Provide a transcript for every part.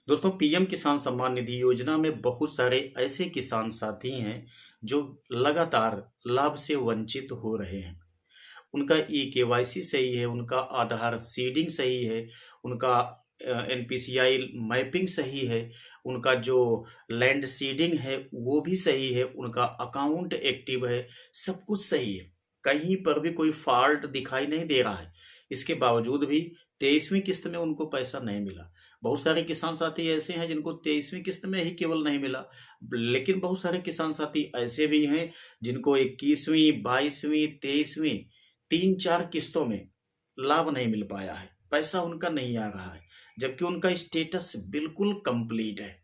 दोस्तों, पीएम किसान सम्मान निधि योजना में बहुत सारे ऐसे किसान साथी हैं जो लगातार लाभ से वंचित हो रहे हैं। उनका ई केवाईसी सही है, उनका आधार सीडिंग सही है, उनका एनपीसीआई मैपिंग सही है, उनका जो लैंड सीडिंग है वो भी सही है, उनका अकाउंट एक्टिव है, सब कुछ सही है। कहीं पर भी कोई फॉल्ट दिखाई नहीं दे रहा है। इसके बावजूद भी 23वीं किस्त में उनको पैसा नहीं मिला। बहुत सारे किसान साथी ऐसे हैं जिनको 23वीं किस्त में ही केवल नहीं मिला, लेकिन बहुत सारे किसान साथी ऐसे भी हैं जिनको 21वीं, 22वीं, 23वीं 3-4 किस्तों में लाभ नहीं मिल पाया है, पैसा उनका नहीं आ रहा है, जबकि उनका स्टेटस बिल्कुल कंप्लीट है।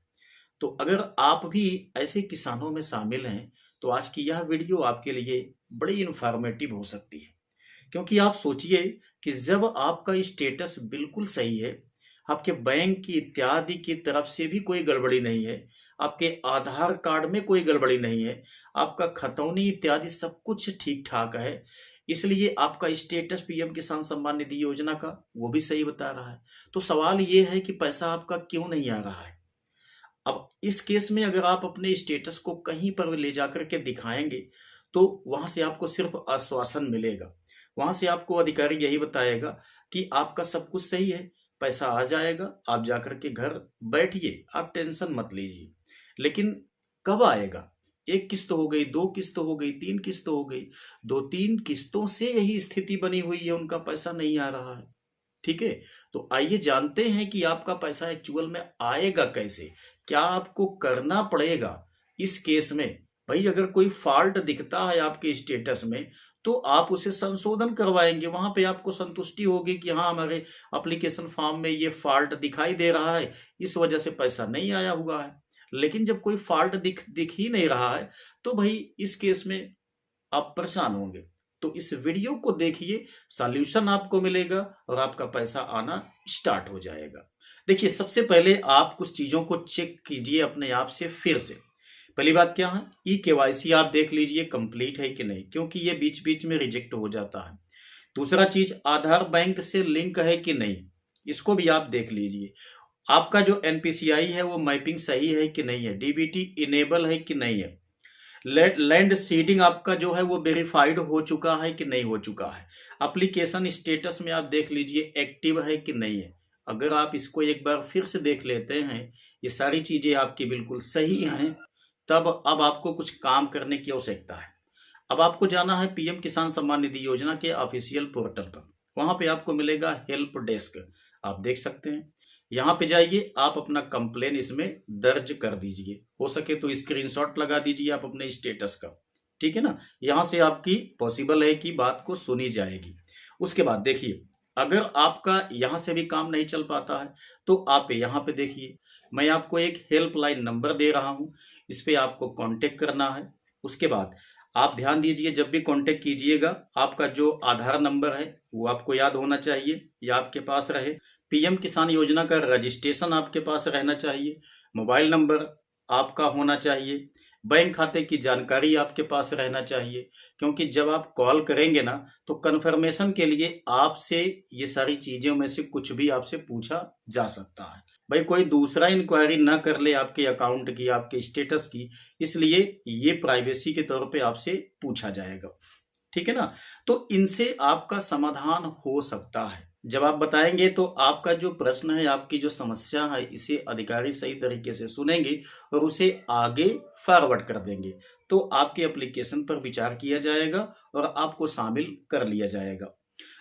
तो अगर आप भी ऐसे किसानों में शामिल हैं, तो आज की यह वीडियो आपके लिए बड़ी इन्फॉर्मेटिव हो सकती है। क्योंकि आप सोचिए कि जब आपका स्टेटस बिल्कुल सही है, आपके बैंक की इत्यादि की तरफ से भी कोई गड़बड़ी नहीं है, आपके आधार कार्ड में कोई गड़बड़ी नहीं है, आपका खतौनी इत्यादि सब कुछ ठीक ठाक है, इसलिए आपका स्टेटस पीएम किसान सम्मान निधि योजना का वो भी सही बता रहा है। तो सवाल ये है कि पैसा आपका क्यों नहीं आ रहा है? अब इस केस में अगर आप अपने स्टेटस को कहीं पर ले जाकर के दिखाएंगे, तो वहां से आपको सिर्फ आश्वासन मिलेगा। वहां से आपको अधिकारी यही बताएगा कि आपका सब कुछ सही है, पैसा आ जाएगा, आप जाकर के घर बैठिए, आप टेंशन मत लीजिए। लेकिन कब आएगा? एक किस्त हो गई, दो किस्त हो गई, तीन किस्त हो गई, दो तीन किस्तों से यही स्थिति बनी हुई है, उनका पैसा नहीं आ रहा है। ठीक है, तो आइए जानते हैं कि आपका पैसा एक्चुअल में आएगा कैसे। क्या आपको करना पड़ेगा इस केस में? भाई, अगर कोई फॉल्ट दिखता है आपके स्टेटस में, तो आप उसे संशोधन करवाएंगे, वहां पे आपको संतुष्टि होगी कि हाँ, हमारे एप्लीकेशन फॉर्म में ये फॉल्ट दिखाई दे रहा है, इस वजह से पैसा नहीं आया हुआ है। लेकिन जब कोई फॉल्ट दिख दिख ही नहीं रहा है, तो भाई इस केस में आप परेशान होंगे। तो इस वीडियो को देखिए, सॉल्यूशन आपको मिलेगा और आपका पैसा आना स्टार्ट हो जाएगा। देखिए, सबसे पहले आप कुछ चीजों को चेक कीजिए अपने आप से फिर से। पहली बात क्या है, ई केवाईसी आप देख लीजिए कंप्लीट है कि नहीं, क्योंकि ये बीच बीच में रिजेक्ट हो जाता है। दूसरा चीज, आधार बैंक से लिंक है कि नहीं, इसको भी आप देख लीजिए। आपका जो एनपीसीआई है वो मैपिंग सही है कि नहीं है, डीबीटी इनेबल है कि नहीं है, लैंड सीडिंग आपका जो है वो वेरीफाइड हो चुका है कि नहीं हो चुका है, एप्लीकेशन स्टेटस में आप देख लीजिए एक्टिव है कि नहीं है। अगर आप इसको एक बार फिर से देख लेते हैं, ये सारी चीजें आपकी बिल्कुल सही हैं, तब अब आपको कुछ काम करने की आवश्यकता है। अब आपको जाना है पीएम किसान सम्मान निधि योजना के ऑफिशियल पोर्टल पर। वहां पे आपको मिलेगा हेल्प डेस्क, आप देख सकते हैं। यहाँ पे जाइए, आप अपना कंप्लेन इसमें दर्ज कर दीजिए, हो सके तो स्क्रीनशॉट लगा दीजिए आप अपने स्टेटस का। ठीक है ना, यहाँ से आपकी पॉसिबल है कि बात को सुनी जाएगी। उसके बाद देखिए, अगर आपका यहाँ से भी काम नहीं चल पाता है, तो आप यहाँ पे देखिए, मैं आपको एक हेल्पलाइन नंबर दे रहा हूँ, इस पे आपको कांटेक्ट करना है। उसके बाद आप ध्यान दीजिए, जब भी कांटेक्ट कीजिएगा, आपका जो आधार नंबर है वो आपको याद होना चाहिए या आपके पास रहे। पीएम किसान योजना का रजिस्ट्रेशन आपके पास रहना चाहिए। मोबाइल नंबर आपका होना चाहिए। बैंक खाते की जानकारी आपके पास रहना चाहिए, क्योंकि जब आप कॉल करेंगे ना, तो कंफर्मेशन के लिए आपसे ये सारी चीजों में से कुछ भी आपसे पूछा जा सकता है। भाई, कोई दूसरा इंक्वायरी ना कर ले आपके अकाउंट की, आपके स्टेटस की, इसलिए ये प्राइवेसी के तौर पे आपसे पूछा जाएगा। ठीक है ना, तो इनसे आपका समाधान हो सकता है। जब आप बताएंगे तो आपका जो प्रश्न है, आपकी जो समस्या है, इसे अधिकारी सही तरीके से सुनेंगे और उसे आगे फॉरवर्ड कर देंगे। तो आपके एप्लीकेशन पर विचार किया जाएगा और आपको शामिल कर लिया जाएगा।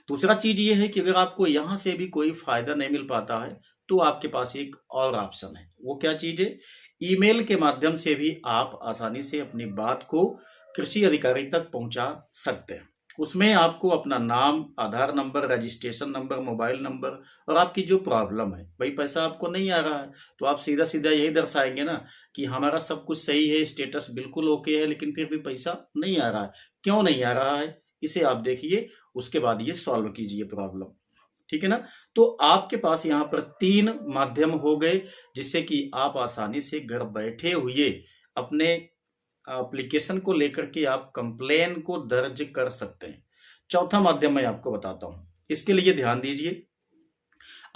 दूसरा चीज ये है कि अगर आपको यहां से भी कोई फायदा नहीं मिल पाता है, तो आपके पास एक और ऑप्शन है। वो क्या चीज है? ईमेल के माध्यम से भी आप आसानी से अपनी बात को कृषि अधिकारी तक पहुंचा सकते हैं। उसमें आपको अपना नाम, Aadhaar number, registration number, mobile number और आपकी जो प्रॉब्लम है, भाई पैसा आपको नहीं आ रहा है, तो आप सीधा सीधा यही दर्शाएंगे ना कि हमारा सब कुछ सही है, स्टेटस बिल्कुल ओके है, लेकिन फिर भी पैसा नहीं आ रहा है। क्यों नहीं आ रहा है, इसे आप देखिए, उसके बाद ये सॉल्व कीजिए प्रॉब्लम। ठीक है ना, तो आपके पास यहाँ पर 3 माध्यम हो गए, जिससे कि आप आसानी से घर बैठे हुए अपने एप्लीकेशन को लेकर के आप कंप्लेन को दर्ज कर सकते हैं। चौथा माध्यम मैं आपको बताता हूं, इसके लिए ध्यान दीजिए।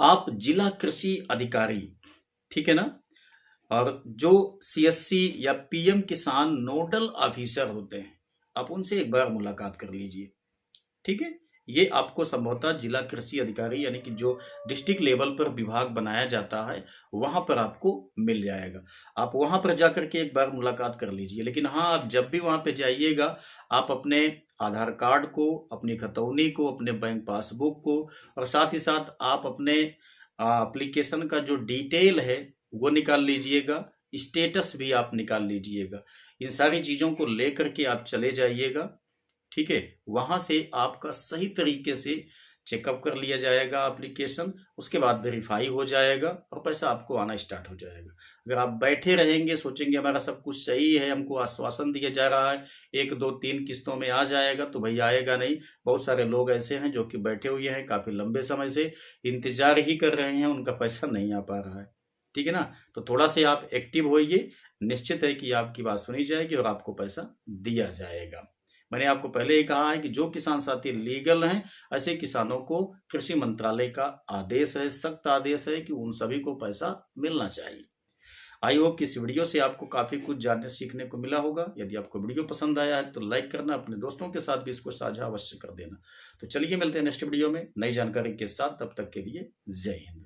आप जिला कृषि अधिकारी, ठीक है ना। और जो सीएससी या पीएम किसान नोडल ऑफिसर होते हैं, आप उनसे एक बार मुलाकात कर लीजिए। ठीक है। ये आपको संभवतः जिला कृषि अधिकारी यानी कि जो डिस्ट्रिक्ट लेवल पर विभाग बनाया जाता है, वहां पर आपको मिल जाएगा। आप वहां पर जाकर के एक बार मुलाकात कर लीजिए। लेकिन हाँ, आप जब भी वहां पे जाइएगा, आप अपने आधार कार्ड को, अपनी खतौनी को, अपने बैंक पासबुक को, और साथ ही साथ आप अपने एप्लीकेशन का जो डिटेल है वो निकाल लीजिएगा। स्टेटस भी आप निकाल लीजिएगा। इन सारी चीजों को लेकर के आप चले जाइएगा। ठीक है। वहां से आपका सही तरीके से चेकअप कर लिया जाएगा एप्लीकेशन, उसके बाद वेरीफाई हो जाएगा और पैसा आपको आना स्टार्ट हो जाएगा। अगर आप बैठे रहेंगे, सोचेंगे हमारा सब कुछ सही है, हमको आश्वासन दिया जा रहा है, 1 2 3 किस्तों में आ जाएगा, तो भैया आएगा नहीं। बहुत सारे लोग ऐसे हैं जो कि बैठे हुए हैं, काफी लंबे समय से इंतजार ही कर रहे हैं, उनका पैसा नहीं आ पा रहा है। ठीक है ना। तो थोड़ा से आप एक्टिव होइए, निश्चित है कि आपकी बात सुनी जाएगी और आपको पैसा दिया जाएगा। मैंने आपको पहले ही कहा है कि जो किसान साथी लीगल हैं, ऐसे किसानों को कृषि मंत्रालय का आदेश है, सख्त आदेश है कि उन सभी को पैसा मिलना चाहिए। आई होप कि इस वीडियो से आपको काफी कुछ जानने सीखने को मिला होगा। यदि आपको वीडियो पसंद आया है तो लाइक करना, अपने दोस्तों के साथ भी इसको साझा अवश्य कर देना। तो चलिए मिलते हैं नेक्स्ट वीडियो में नई जानकारी के साथ, तब तक के लिए जय हिंद।